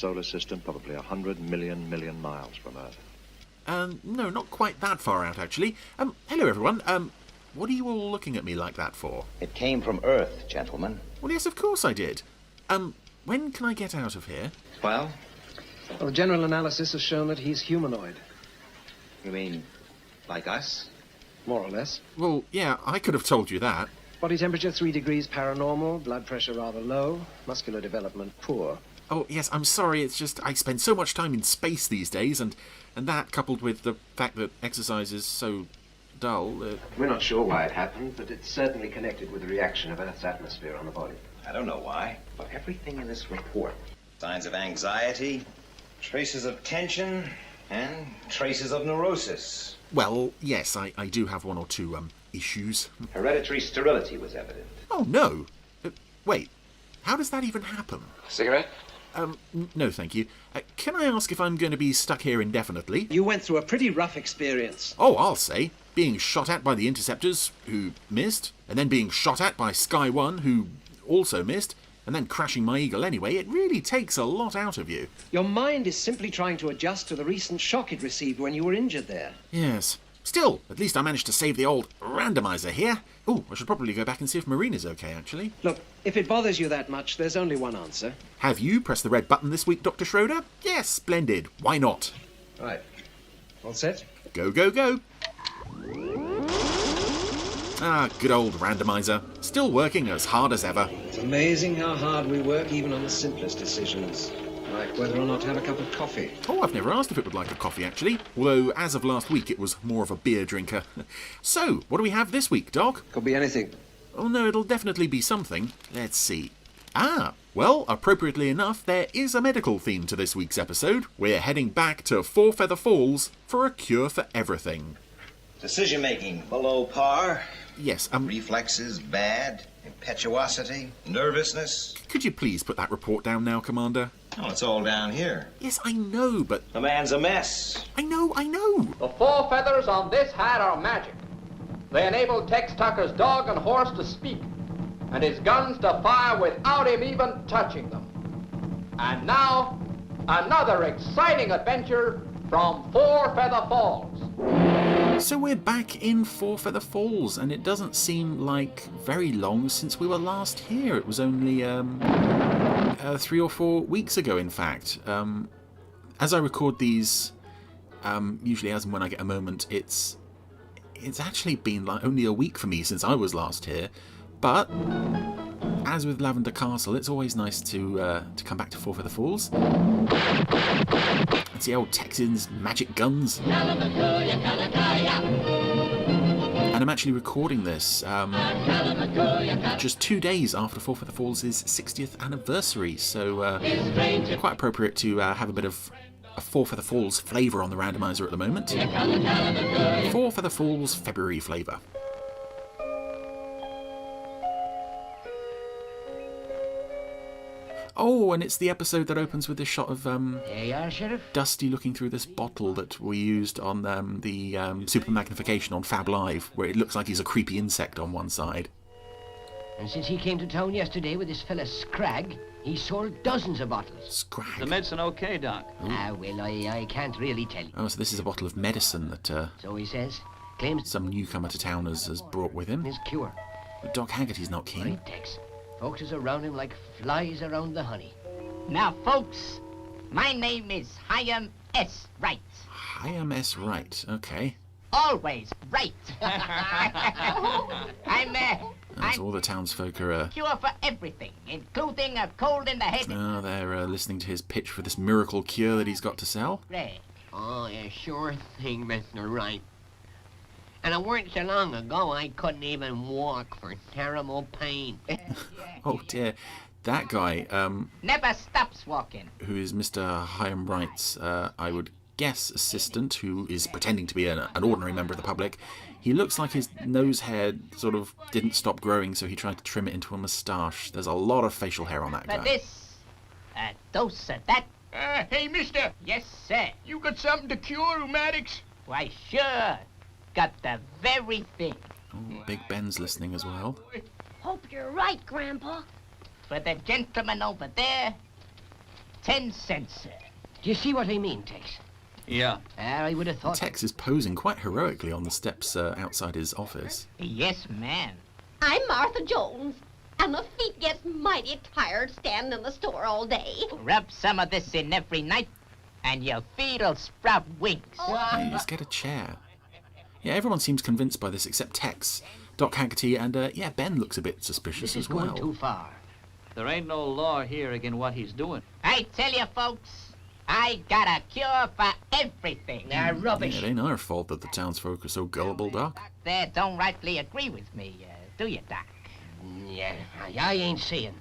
solar system, probably 100 million miles from Earth. No, not quite that far out, actually. Hello, everyone. What are you all looking at me like that for? It came from Earth, gentlemen. Well, yes, of course I did. When can I get out of here? Well, the general analysis has shown that he's humanoid. you mean like us? More or less. Well, yeah, I could have told you that. Body temperature 3 degrees paranormal, blood pressure rather low, muscular development poor. Oh, yes, I'm sorry, it's just I spend so much time in space these days, and that, coupled with the fact that exercise is so dull... We're not sure why it happened, but it's certainly connected with the reaction of Earth's atmosphere on the body. I don't know why, but everything in this report. Signs of anxiety, traces of tension, and traces of neurosis. Well, yes, I do have one or two, issues. Hereditary sterility was evident. Oh, no. Wait, how does that even happen? Cigarette? No, thank you. Can I ask if I'm going to be stuck here indefinitely? You went through a pretty rough experience. Oh, I'll say. Being shot at by the Interceptors, who missed, and then being shot at by Sky One, who also missed, and then crashing my Eagle anyway, it really takes a lot out of you. Your mind is simply trying to adjust to the recent shock it received when you were injured there. Yes. Still, at least I managed to save the old randomiser here. Oh, I should probably go back and see if Marina's okay, actually. Look, if it bothers you that much, there's only one answer. Have you pressed the red button this week, Dr. Schroeder? Yes, splendid. Why not? Right. All set? Go, go, go. Ah, good old randomiser. Still working as hard as ever. It's amazing how hard we work even on the simplest decisions. Like whether or not to have a cup of coffee. Oh, I've never asked if it would like a coffee, actually. Although, as of last week, it was more of a beer drinker. So, what do we have this week, Doc? Could be anything. Oh, no, it'll definitely be something. Let's see. Ah, well, appropriately enough, there is a medical theme to this week's episode. We're heading back to Four Feather Falls for a cure for everything. Decision-making below par. Yes, Reflexes bad. Impetuosity. Nervousness. Could you please put that report down now, Commander? Oh, it's all down here. Yes, I know, but... The man's a mess. I know. The 4 feathers on this hat are magic. They enable Tex Tucker's dog and horse to speak, and his guns to fire without him even touching them. And now, another exciting adventure from 4 Feather Falls. So we're back in Four Feather Falls, and it doesn't seem like very long since we were last here. It was only 3 or 4 weeks ago, in fact. As I record these, usually as and when I get a moment, it's actually been like only a week for me since I was last here. But as with Lavender Castle, it's always nice to come back to Four Feather Falls and see old Texans' magic guns. And I'm actually recording this just 2 days after Four Feather Falls' 60th anniversary, so quite appropriate to have a bit of a Four Feather Falls flavour on the randomiser at the moment. Four Feather Falls February flavour. Oh, and it's the episode that opens with this shot of There you are, Sheriff. Dusty looking through this bottle that we used on the super magnification on Fab Live, where it looks like he's a creepy insect on one side. And since he came to town yesterday with this fella Scragg, he sold dozens of bottles. Scragg. The medicine okay, Doc? Well, I can't really tell you. Oh, so this is a bottle of medicine that So he says. Claims some newcomer to town has brought with him. his cure. But Doc Haggerty's not keen. Right, Tex. Folks is around him like flies around the honey. Now, folks, my name is Hyam S. Wright. Hyam S. Wright, okay. Always right. That's all the townsfolk are... Cure for everything, including a cold in the head. Oh, they're listening to his pitch for this miracle cure that he's got to sell. Right. Oh, yeah, sure thing, Mr. Wright. And it weren't so long ago I couldn't even walk for terrible pain. Oh dear, that guy, Never stops walking. who is Mr. Hyam Wright's, I would guess, assistant, who is pretending to be an ordinary member of the public. He looks like his nose hair sort of didn't stop growing, so he tried to trim it into a moustache. There's a lot of facial hair on that For guy. this, a dose of that. Hey, mister, Yes, sir. you got something to cure rheumatics? Why, sure. Got the very thing. Oh, Big Ben's listening as well. Hope you're right, Grandpa. For the gentleman over there, 10 cents, sir. Do you see what I mean, Tex? Yeah. I would have thought... Tex is posing quite heroically on the steps outside his office. Yes, ma'am. I'm Martha Jones, and my feet gets mighty tired standing in the store all day. Rub some of this in every night, and your feet'll sprout wings. Yeah, you just get a chair. Yeah, everyone seems convinced by this except Tex, Doc Haggerty, and yeah, Ben looks a bit suspicious This is as well. going too far. There ain't no law here against what he's doing. I tell you, folks, I got a cure for everything. Rubbish. Yeah, it ain't our fault that the townsfolk are so gullible, Doc. They don't rightly agree with me, do you, Doc? Yeah, I ain't saying.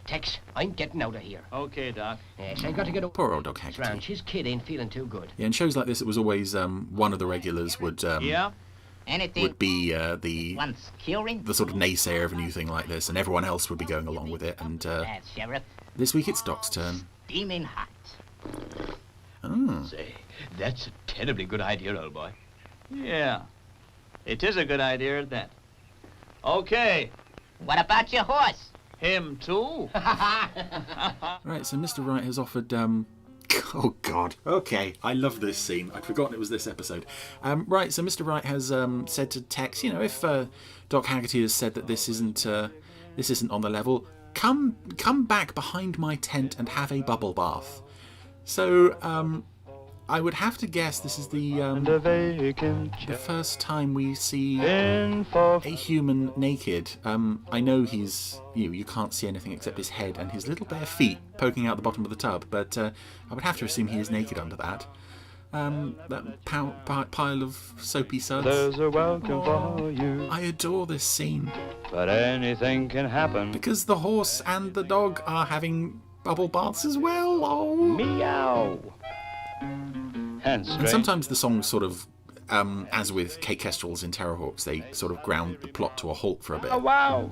Tex, I'm getting out of here. Okay, Doc. Yes, I got to get up. Poor old Doc Ranch. Haggerty. His kid ain't feeling too good. Yeah, in shows like this, it was always one of the regulars would Yeah? Anything would be the wants curing? sort of naysayer of a new thing like this, and everyone else would be going along with it. And Sheriff, this week it's Doc's turn. steaming hot. Oh. Say, that's a terribly good idea, old boy. Yeah. It is a good idea at that. Okay. What about your horse? Him too? Right, so Mr. Wright has offered oh God. Okay, I love this scene. I'd forgotten it was this episode. Right, so Mr. Wright has said to Tex, you know, if Doc Haggerty has said that this isn't on the level, come back behind my tent and have a bubble bath. So I would have to guess this is the first time we see a human naked. I know he's you can't see anything except his head and his little bare feet poking out the bottom of the tub, but I would have to assume he is naked under that. That pile of soapy suds. There's a welcome for you. I adore this scene. But anything can happen. Because the horse and the dog are having bubble baths as well. Oh. Meow. And sometimes the songs sort of, as with Kate Kestrel's in Terrorhawks, they sort of ground the plot to a halt for a bit. Oh, wow.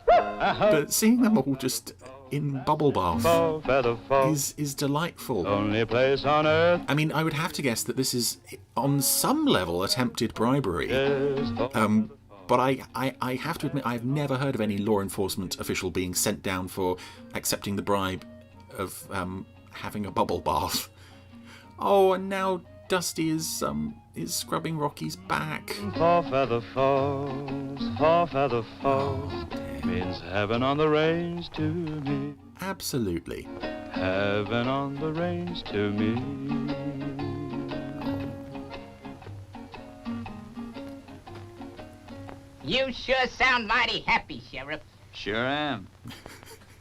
But seeing them all just in bubble bath is delightful. Only place on earth. I mean, I would have to guess that this is, on some level, attempted bribery. But I have to admit, I've never heard of any law enforcement official being sent down for accepting the bribe of having a bubble bath. Oh, and now Dusty is scrubbing Rocky's back. Four feather falls, means heaven on the range to me. Absolutely. Heaven on the range to me. You sure sound mighty happy, Sheriff. Sure am.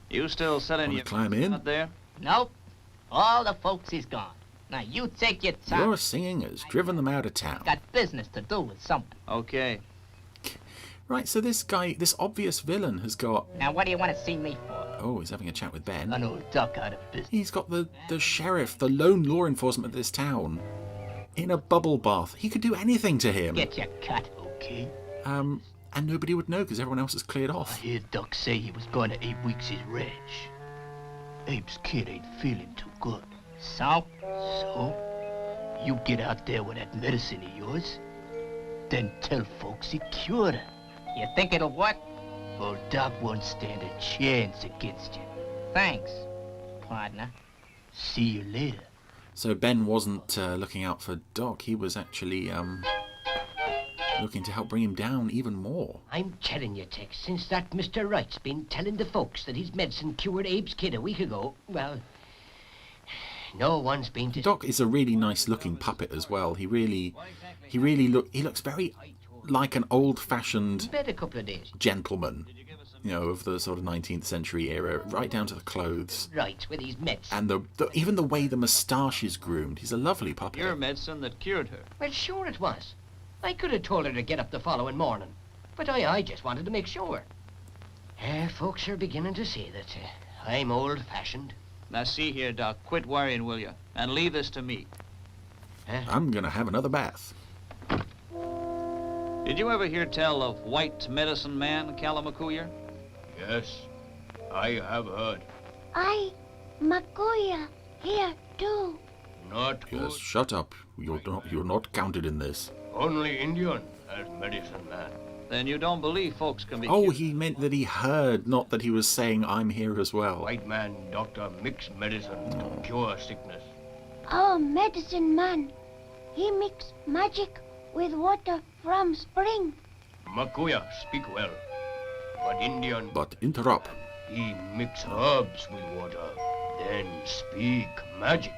You still selling Wanna your climb in? out there? Nope. All the folks is gone. Now you take your time. Your singing has driven them out of town. Got business to do with someone. Okay. Right, so this guy, this obvious villain has got... Now what do you want to see me for? Oh, he's having a chat with Ben. An old duck out of business. He's got the sheriff, the lone law enforcement of this town, in a bubble bath. He could do anything to him. Get your cut, okay? And nobody would know because everyone else has cleared I off. hear Doc say he was going to Abe Weeks' ranch. Abe's kid ain't feeling too good. So? So, you get out there with that medicine of yours, then tell folks he cured her. You think it'll work? Old Doc won't stand a chance against you. Thanks, partner. See you later. So Ben wasn't looking out for Doc. He was actually looking to help bring him down even more. I'm telling you, Tex, since that Mr. Wright's been telling the folks that his medicine cured Abe's kid a week ago, well, no one's been to... Doc is a really nice looking puppet as well. He looks very like an old-fashioned bed a couple of days. gentleman, you know, of the sort of 19th century era, right down to the clothes. Right, with his meds. And even the way the moustache is groomed. He's a lovely puppet. Your medicine that cured her. Well, sure it was. I could have told her to get up the following morning, but I just wanted to make sure. Folks are beginning to see that I'm old-fashioned. Now see here, Doc, quit worrying, will you? And leave this to me. I'm gonna have another bath. Did you ever hear tell of White Medicine Man, Calamacuya? Yes, I have heard. Makuya, here too. Not good. Yes, shut up. You're not counted in this. Only Indian as medicine man. Then you don't believe folks can be Oh, cured. he meant that he heard, not that he was saying, I'm here as well. White man doctor mix medicine to cure sickness. Oh, medicine man. He mix magic with water from spring. Makuya speak well. But Indian, But interrupt. he mix herbs with water, then speak magic.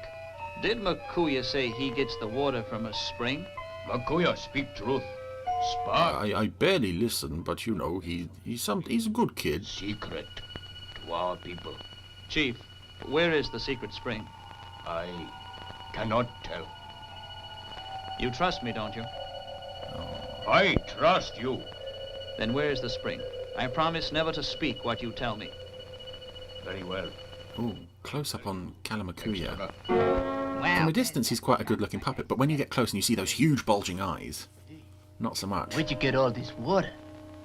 Did Makuya say he gets the water from a spring? Makuya speak truth. Spark. I barely listen, but you know, he's a good kid. Secret to our people. Chief, where is the secret spring? I cannot tell. You trust me, don't you? I trust you. Then where is the spring? I promise never to speak what you tell me. Very well. Ooh, close up on Kalamakuya. Well, From a distance, he's quite a good-looking puppet, but when you get close and you see those huge bulging eyes, not so much. Where'd you get all this water?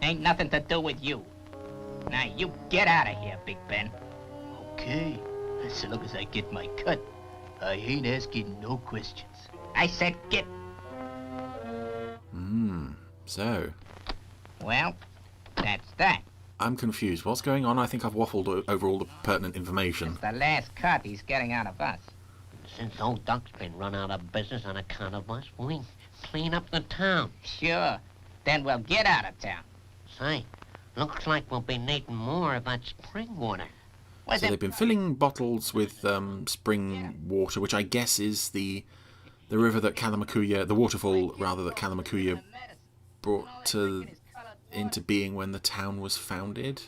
ain't nothing to do with you. Now, you get out of here, Big Ben. Okay, as long as I get my cut, I ain't asking no questions. I said get. So, Well, that's that. I'm confused. What's going on? I think I've waffled over all the pertinent information. The last cut he's getting out of us. Since old Doc's been run out of business on account of us, we clean up the town. Sure. Then we'll get out of town. Say, looks like we'll be needing more of that spring water. So they've been filling bottles with spring water, which I guess is the river that Kalamakuya, the waterfall rather, that Kalamakuya brought into being when the town was founded.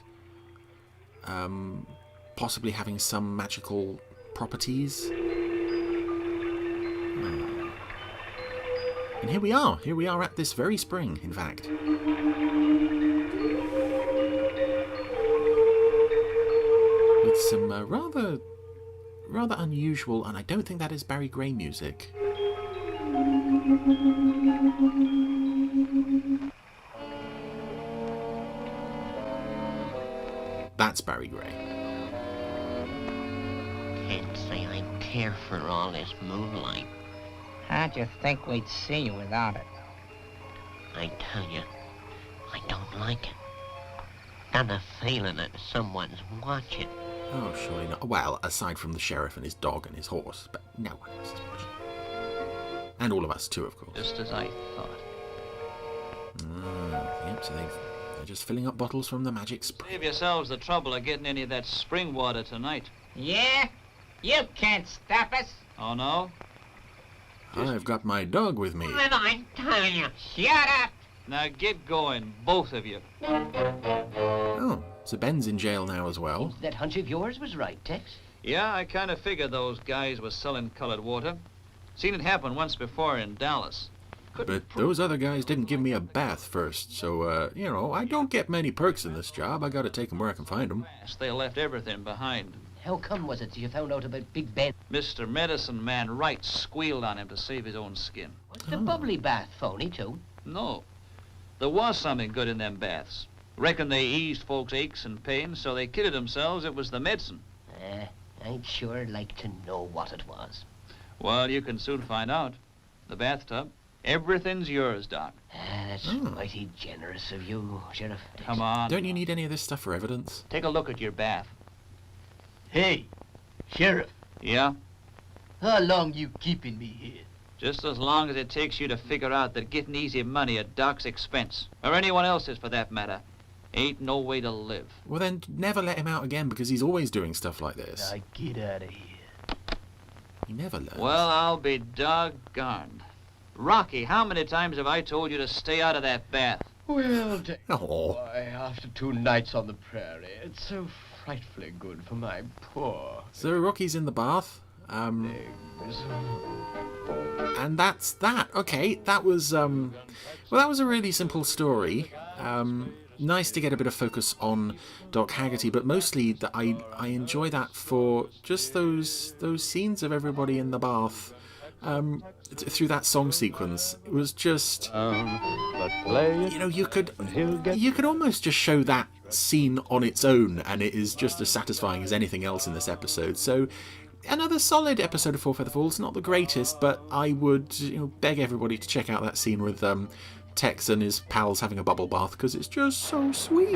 Possibly having some magical properties. And here we are at this very spring, in fact. With some rather unusual, and I don't think that is Barry Gray music. That's Barry Gray. Can't say I care for all this moonlight. How'd you think we'd see you without it? I tell you, I don't like it. Got a feeling that someone's watching. Oh, surely not. Well, aside from the sheriff and his dog and his horse, but no one else is watching. And all of us too, of course. Just as I thought. Yep, so they're just filling up bottles from the magic spring. Save yourselves the trouble of getting any of that spring water tonight. Yeah? You can't stop us. Oh, no? I've got my dog with me. Then I'm telling you. Shut up. Now get going, both of you. Oh, so Ben's in jail now as well. That hunch of yours was right, Tex. Yeah, I kind of figured those guys was selling colored water. Seen it happen once before in Dallas. But those other guys didn't give me a bath first, so, you know, I don't get many perks in this job. I gotta take them where I can find them. They left everything behind. How come was it you found out about Big Ben? Mr. Medicine Man Wright squealed on him to save his own skin. Was the bubbly bath phony, too? No. There was something good in them baths. Reckon they eased folks' aches and pains, so they kidded themselves it was the medicine. I'd sure like to know what it was. Well, you can soon find out. The bathtub. Everything's yours, Doc. That's mighty generous of you, Sheriff. Come on. Don't you need any of this stuff for evidence? Take a look at your bath. Hey, Sheriff. Yeah? How long you keeping me here? Just as long as it takes you to figure out that getting easy money at Doc's expense, or anyone else's for that matter, ain't no way to live. Well, then never let him out again, because he's always doing stuff like this. Now get out of here. He never learns. Well, I'll be doggone. Rocky, how many times have I told you to stay out of that bath? Well, Why, after 2 nights on the prairie, it's so frightfully good for my poor So Rocky's in the bath. And that's that. Okay, that was well, that was a really simple story. Nice to get a bit of focus on Doc Haggerty, but mostly that I enjoy that for just those scenes of everybody in the bath. Through that song sequence, it was just you know, you could almost just show that scene on its own, and it is just as satisfying as anything else in this episode. So another solid episode of Four Feather Falls. Not the greatest, but I would beg everybody to check out that scene with Tex and his pals having a bubble bath because it's just so sweet.